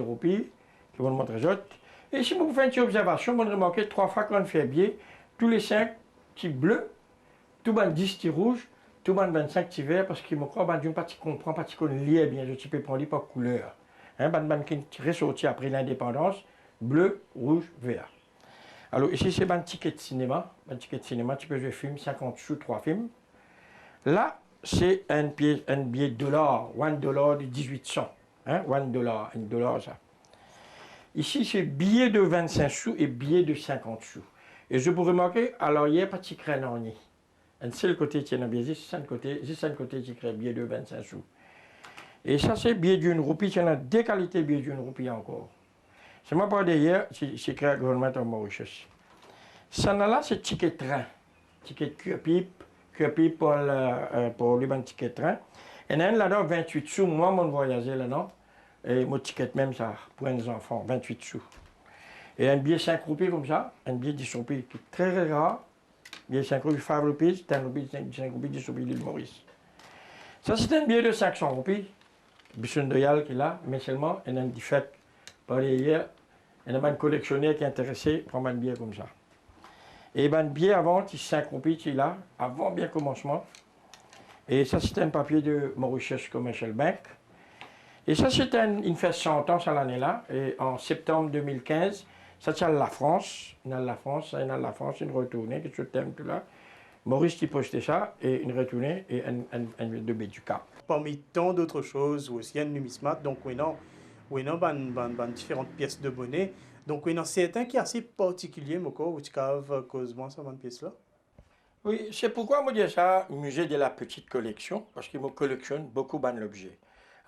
roupies, qui vont montrer les autres. Et si vous faites une observation, vous remarquez 3 fois qu'on fait bien, tous les 5 petits bleus, tout le 10 petits rouges, tout le 25 petits verts, parce qu'il me croit que d'une partie comprend, partie qu'on lit bien, je peux prendre par couleur. Hein, qui ressorti après l'indépendance, bleu, rouge, vert. Alors ici c'est un ticket de cinéma, tu peux jouer film, 50 sous, 3 films. Là, c'est un billet de dollar, $1 de 1800. Hein, $1 ça. Ici, c'est billet de 25 sous et billet de 50 sous. Et je vous remarquer, alors il n'y a pas de crâne en y. Un seul côté tient un billet, c'est un côté, qui crée billet de 25 sous. Et ça, c'est billet d'une roupie, il y a deux qualités billet d'une roupie encore. C'est moi pas d'ailleurs, c'est créé le gouvernement en Mauritius. Ça là, c'est ticket train, ticket cuir-pipe pour le ticket train. Et là-dedans, 28 sous, moi, mon voyager là-dedans. Et mon ticket même ça, pour les enfants, 28 sous. Et un billet 5 roupies comme ça, un billet 10 roupies qui est très rare. Billet 5 roupies, 5 roupies, 10 roupies, 5 roupies, 10 roupies, l'île Maurice. Ça c'est un billet de 500 roupies, Bisson de Yal qui est là, mais seulement, il y a un défait. Par hier, il y a un collectionneur qui est intéressé, prend un billet comme ça. Et un billet avant, il 5 roupies qui est là, avant bien commencement. Et ça c'est un papier de Mauritius Commercial Bank. Et ça, c'était une fête 100 ans, ça l'année-là. Et en septembre 2015, ça c'est la France. Il y a la France, une retournée, qui se thème tout là. Maurice qui postait ça, et une retournée, et un de B du Cap. Parmi tant d'autres choses, aussi un numismate, donc oui, non, différentes pièces de monnaie. Donc oui, non, c'est un qui est assez particulier, Moko, où tu caves cause moi ça, pièce là. Oui, c'est pourquoi moi dis ça, musée de la petite collection, parce qu'il me collectionne beaucoup d'objets.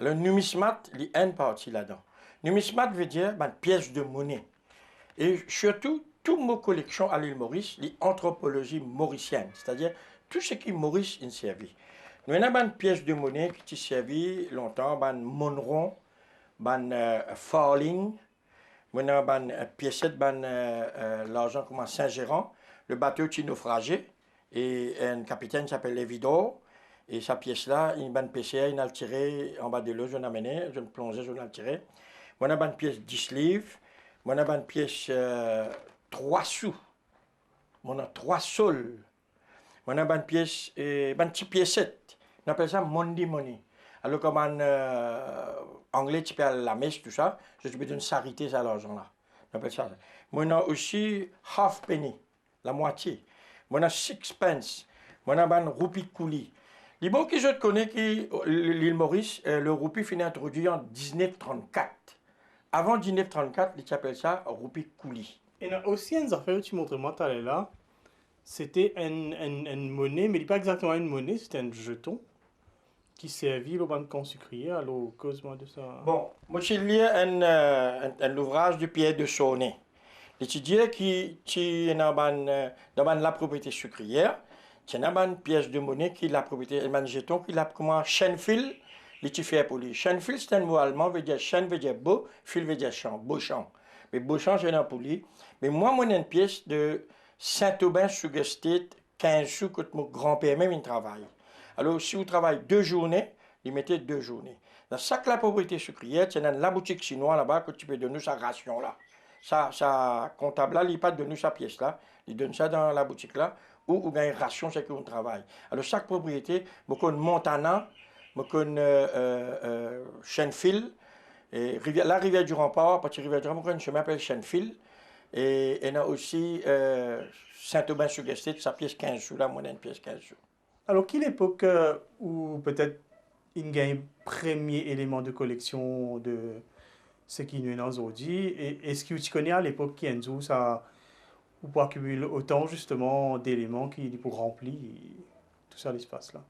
Alors, numismate, il y a une partie là-dedans. Numismate veut dire pièce de monnaie. Et surtout, toute ma collection à l'île Maurice, l'anthropologie mauricienne, c'est-à-dire tout ce qui Maurice a servi. Nous avons une pièce de monnaie qui a servi longtemps, un monron, un farling, nous avons une pièce de l'argent comme Saint-Gérand, le bateau qui naufragé, et un capitaine qui s'appelle Lévidor. Et sa pièce-là, une bonne PCA, il a tiré en bas de l'eau, je l'ai amené, je l'ai plongé, je l'ai tiré. Moi, j'ai une pièce 10 livres. Moi, j'ai une pièce 3 sous. Moi, j'ai 3 sols. Moi, j'ai une pièce, une petite piècette. On appelle ça Monday Money. Alors, comme en anglais, tu peux la messe, tout ça, je te peux donner sarité, ça, l'argent-là. On appelle ça. Moi, j'ai aussi half penny, la moitié. Moi, j'ai 6 pence. Moi, j'ai une roupie coulis. Les mots que je connais, l'île Maurice, le roupie finit introduit en 1934. Avant 1934, ils appellent ça roupie coulis. Et aussi, une affaire que tu montres moi, tu là, c'était une monnaie, mais pas exactement une monnaie, c'était un jeton qui servit au banque sucrier, alors cause moi de ça. Bon, moi j'ai lu un ouvrage de Pierre de Saunay. L'étudiant qui est dans la propriété sucrière, il y a une pièce de monnaie qui est la propriété, un jeton qui est comme un chêne-fil, qui fait pour lui. Chêne-fil, c'est un mot allemand, veut dire chêne, veut dire beau, fil veut dire champ, beau champ. Mais beau champ, c'est un pour lui. Mais moi, j'ai une pièce de Saint-Aubin, Sugar State, 15 sous, que mon grand-père même il travaille. Alors, si vous travaillez 2 journées, il mettez 2 journées. Dans chaque la propriété sucrière, il y a la boutique chinoise là-bas que tu peux donner sa ration là. Ça comptable là, il pas donne sa pièce là, il donne ça dans la boutique là, où il y a une ration, c'est qu'on travaille. Alors chaque propriété, beaucoup de Montana, beaucoup de Chênefil, et la rivière du Rempart, parce que la rivière du Rempart, un chemin appelle Chênefil, et il y a aussi Saint-Aubin-sur-Gastet, sa pièce 15 sous, là, moi, une pièce 15 sous. Alors, quelle époque où peut-être il y a un premier élément de collection de ce qui nous est aujourd'hui, et est-ce que tu connais à l'époque qui est ça, ou pour accumuler autant justement d'éléments qui pour remplir tout ça l'espace là?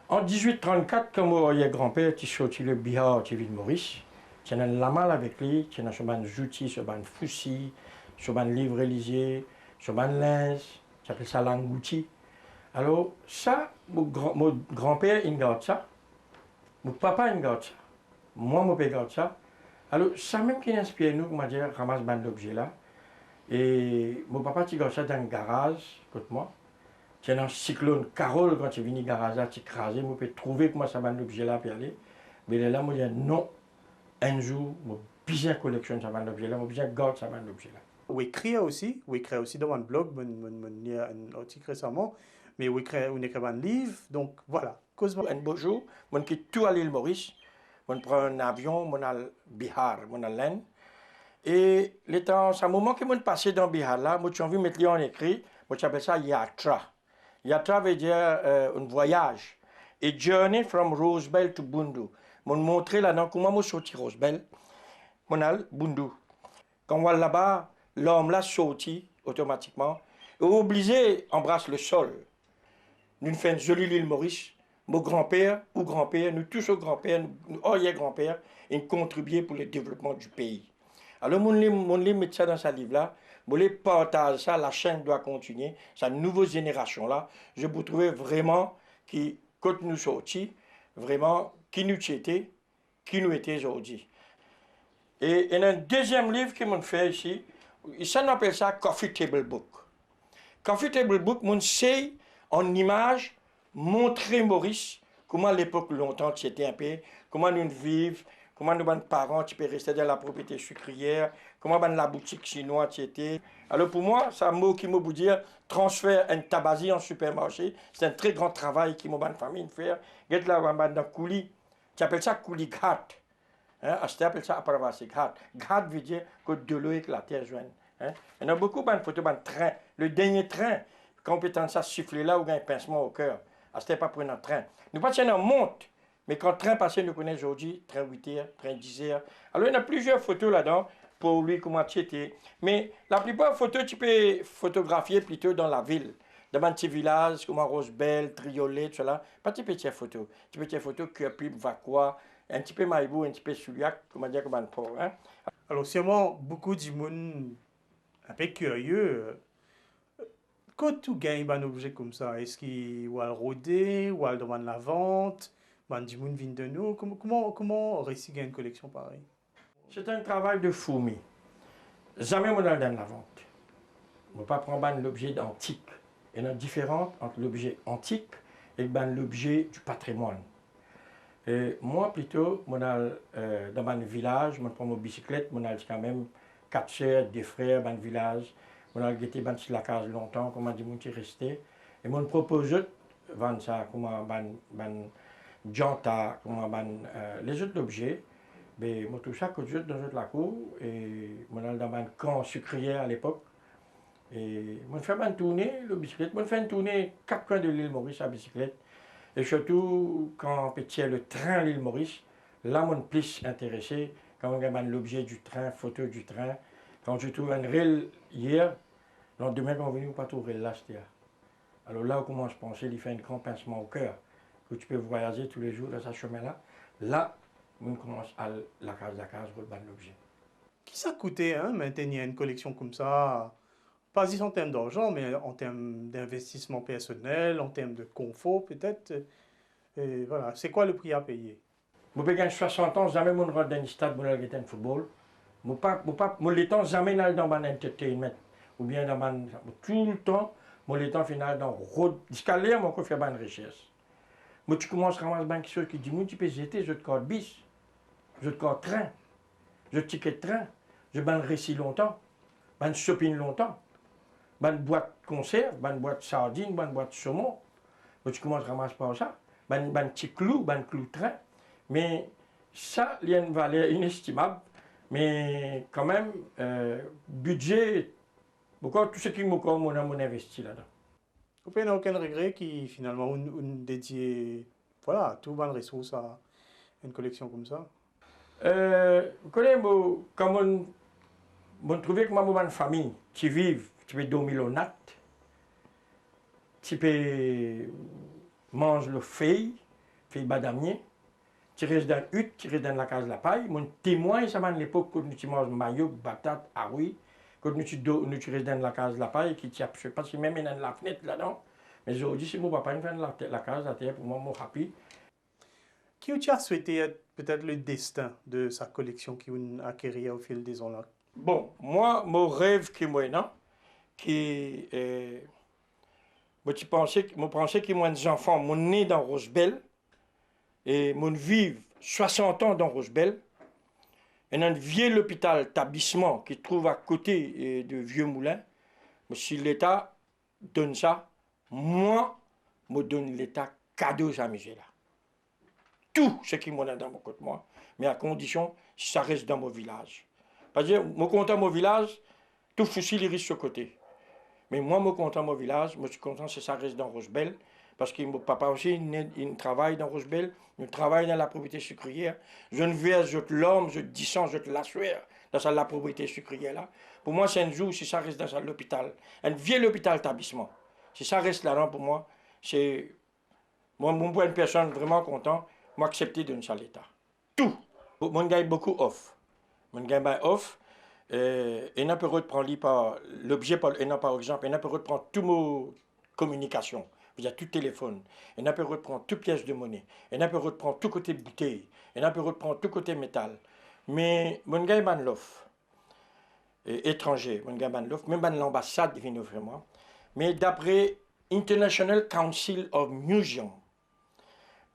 En 1834, comme il y a grand-père qui sortit le Bihar de l'île Maurice, il y a la malle avec lui, il y a sur un outils, sur un fusil, sur un livre lisier, sur un linge, j'appelle ça l'angouti. Alors, ça, mon grand-père, il garde ça. Mon papa, il garde ça. Moi, mon père garde ça. Alors, ça même qui inspire nous, comment dire, ramasse ban d'objets là. Et mon papa, il garde ça dans le garage, écoute moi. C'est un cyclone Carole, quand il est venu au garage là, il écrasé, je peux trouver comment ça ban d'objets là, puis aller. Mais là, moi, je dis non, un jour, bien collection ça va l'objet là, mon bien garde ça va l'objet là. Vous écrivez aussi dans un blog, je lis un article récemment, mais vous écrivez un livre, donc voilà. Un beau jour, je quitte tout à l'île Maurice, je prends un avion, je vais Bihar, je vais l'Inde. Et c'est un moment que je passé dans Bihar là, j'ai envie de mettre en écrit, j'appelle ça Yatra. Yatra veut dire un voyage. Et journey from Rosebell to Bundu. Je montrer là-dedans comment je sorti Rosebell, je vais Bundu. Quand on va là-bas, l'homme là sorti automatiquement, et obligé embrasse le sol. Nous faisons une jolie l'île Maurice. Mon grand-père ou grand-père, nous tous au grand-père, nous arrière-grand-père, et contribué pour le développement du pays. Alors, mon livre met ça dans sa livre là, mon livre partage ça, la chaîne doit continuer, sa nouvelle génération là. Je vous trouvais vraiment qui, quand nous sortis, vraiment qui nous étaient, qui nous étaient aujourd'hui. Et il y a un deuxième livre qui m'a fait ici, ça appelle ça Coffee Table Book. Coffee Table Book, mon sait en image montrer Maurice comment à l'époque longtemps c'était un peu, comment nous vivons, comment nos parents tu peux rester dans la propriété sucrière, comment la boutique chinoise c'était. Alors pour moi, c'est un mot qui m'a vous dire transfert un tabagie en supermarché, c'est un très grand travail qui m'a famille faire. Get là dans coulis, tu appelles ça coulis ghat. Hein, Acheter appelle ça après ghat. Ghat veut dire que de l'eau et que la terre joignent. Hein. Il y en a beaucoup de photos de train, le dernier train, quand on peut entendre ça siffler là ou un pincement au cœur. C'était pas pour notre train. Nous passions en monte, mais quand le train passait, nous connaissons aujourd'hui, train 8 heures, train 10 heures. Alors il y a plusieurs photos là-dedans pour lui comment tu étais. Mais la plupart des photos, tu peux photographier plutôt dans la ville. Dans un petit village comme Rosebell, Triolet, tout cela. Pas de petites photos. Tu peux faire photos Curpib, Vacois, un petit peu Maïbou, un petit peu Souliac, comment dire, comme un port. Hein? Alors sûrement, beaucoup de monde un peu curieux. Quand tu gagnes un objet comme ça, est-ce qu'il va le rôder, ou va le demander la vente, du monde vient de nous, comment réussir une collection pareille? C'est un travail de fourmi. Jamais on ne donne la vente. On ne peut pas prendre l'objet antique. Il y a une différence entre l'objet antique et l'objet du patrimoine. Et moi, plutôt, dans mon village, je prends ma bicyclette, je suis quand même 4 sœurs, 2 frères dans le village. Je suis resté sur la case longtemps, comment dire, je suis resté. Et je propose de vendre ça, comment janta, comment les autres objets. Mais moi, tout ça, que je dans la cour, et je suis dans un camp sucrière à l'époque. Et je fais une tournée, la bicyclette, je fais une tournée 4 coins de l'île Maurice à bicyclette. Et surtout, quand on peut le train à l'île Maurice, là, je suis plus intéressé quand on regarde l'objet du train, photo du train. Quand je trouve un rail hier, le lendemain, quand on vient, pas trouver là, c'était là. Alors là, on commence à penser, il fait un grand pincement au cœur, que tu peux voyager tous les jours dans ce chemin-là. Là, on commence à la case, rebattre l'objet. Qui ça coûtait, hein, maintenir une collection comme ça? Pas juste en termes d'argent, mais en termes d'investissement personnel, en termes de confort peut-être. Et voilà, c'est quoi le prix à payer? Je peux gagner 60 ans, jamais je rentre dans un stade pour aller un football. Je ne temps jamais aller dans un entertainment. Ou bien dans un... Tout le temps, je le temps final dans road. Jusqu'à l'air, je peux faire une recherche. Mais tu commences à ramasser des choses qui disent, tu peux jeter, je te corde bis, je te corde train, je te ticket de train, je vais un récit longtemps, je vais shopping longtemps. Une boîte de conserve, une boîte de sardines, une boîte de saumon. Tu commences à ramasser par ça. Un petit clou, un clou de train. Mais ça, il y a une valeur inestimable. Mais quand même, budget, beaucoup, tout ce qui m'a investi là-dedans. Vous n'avez aucun regret qui finalement on dédié voilà, tout bonne ressource à une collection comme ça? Vous connaissez, quand on trouve que ma famille qui vivent, tu peux dormir au nat, tu peux manger le feuille badamier, tu restes dans la hutte, tu restes dans la case de la paille. Mon témoin, ça m'a l'époque quand tu manges maillot, patate, ah oui, quand tu restes dans la case de la paille, qui tient, je ne sais pas si même dans la fenêtre là-dedans, mais aujourd'hui, si mon papa fait la case de la terre, pour moi, je suis happy. Qui tu as souhaité être peut-être le destin de sa collection qui a acquéri au fil des ans là? Bon, moi, mon rêve qui moi, non, qui moi, je pensais que moi, des enfants, mon né dans Rosebell, et mon vivre 60 ans dans Rosebell, un vieux hôpital établissement qui se trouve à côté de Vieux Moulin, mais si l'État donne ça, moi, je donne l'État cadeau à musée là. Tout ce qui m'en a dans mon côté, moi, mais à condition si ça reste dans mon village. Parce que moi, content mon village, tout fusil il risque sur côté. Mais moi, je suis content mon village, je suis content si ça reste dans Rosebel, parce que mon papa aussi, il travaille dans Rosebel, il travaille dans la propriété sucrière. Je ne vais, je te l'homme, je te descends, je te l'assuère dans la propriété sucrière là. Pour moi, c'est un jour si ça reste dans l'hôpital, un vieux hôpital établissement. Si ça reste là-dedans, pour moi, c'est. Moi, pour une personne vraiment content, moi, accepter de ça l'État. Tout. Mon gars est beaucoup off. Mon gars est off. Et n'a pas reprendre l'objet, par exemple, et n'a pas reprendre toutes nos communications. Vous avez tout téléphone, et n'a pas reprendre toute pièce de monnaie, et n'a pas reprendre tout côté bouteille, et n'a pas reprendre tout côté métal. Mais mon gars est l'off. Étranger, mon gars est l'off, même l'ambassade vient vraiment. Mais d'après International Council of Museums,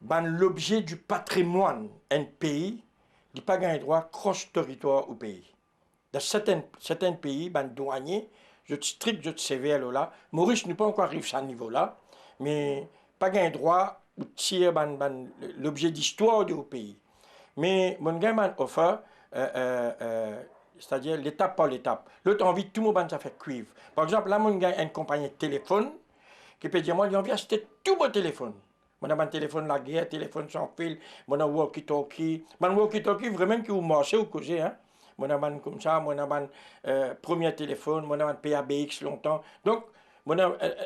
l'objet du patrimoine un pays, il n'a pas gagné droit cross-territoire au pays. Dans certains pays, les douaniers, je suis strict, je suis sévère là. Maurice n'est pas encore arrivé à ce niveau-là, mais pas un droit de tirer l'objet d'histoire du pays. Mais mon gars m'a offert, c'est-à-dire l'étape par l'étape. L'autre envie, tout le monde ça fait cuivre. Par exemple, là, mon gars a une compagnie de téléphone qui peut dire, moi, il a envie d'acheter tout mon téléphone. Mon a un téléphone la guerre, téléphone sans fil, mon a walkie-talkie. Mon walkie-talkie, vraiment, qui vous marchez ou causez, hein. Mon a comme ça, mon a premier téléphone, mon a PABX longtemps. Donc,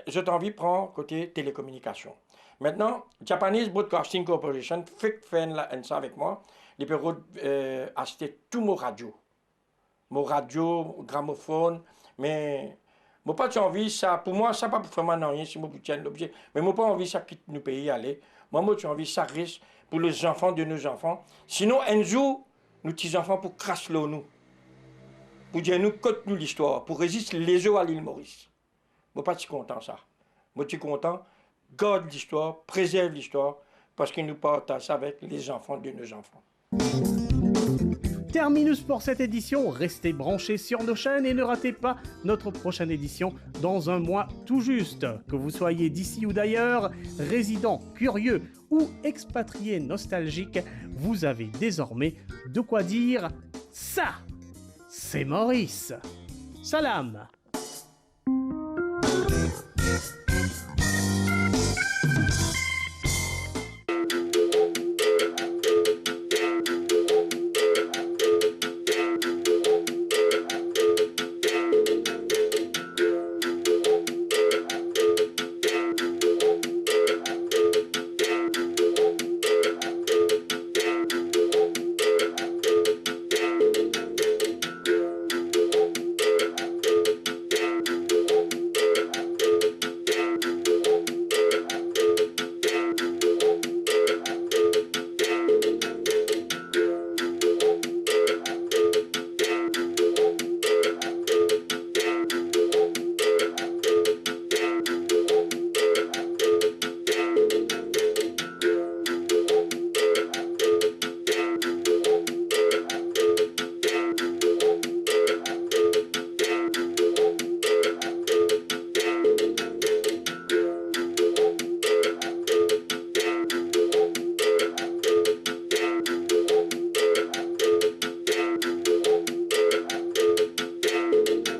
j'ai envie de prendre côté télécommunication. Maintenant, Japanese Broadcasting Corporation fait ça avec moi. Ils peuvent acheter tous mes radios. Mon gramophone, mais moi pas envie ça. Pour moi, ça pas vraiment rien si moi tiens l'objet. Mais moi pas envie ça quitte nous pays aller. Moi j'ai envie ça reste pour les enfants de nos enfants. Sinon un jour nous petits enfants pour cracher l'eau nous. Pour dire nous côte nous l'histoire, pour résister les eaux à l'île Maurice. Moi pas si content ça. Moi je suis content, garde l'histoire, préserve l'histoire, parce que nous partons ça avec les enfants de nos enfants. Terminus pour cette édition, restez branchés sur nos chaînes et ne ratez pas notre prochaine édition dans un mois tout juste. Que vous soyez d'ici ou d'ailleurs, résident, curieux ou expatrié nostalgique, vous avez désormais de quoi dire ça. C'est Maurice. Salam.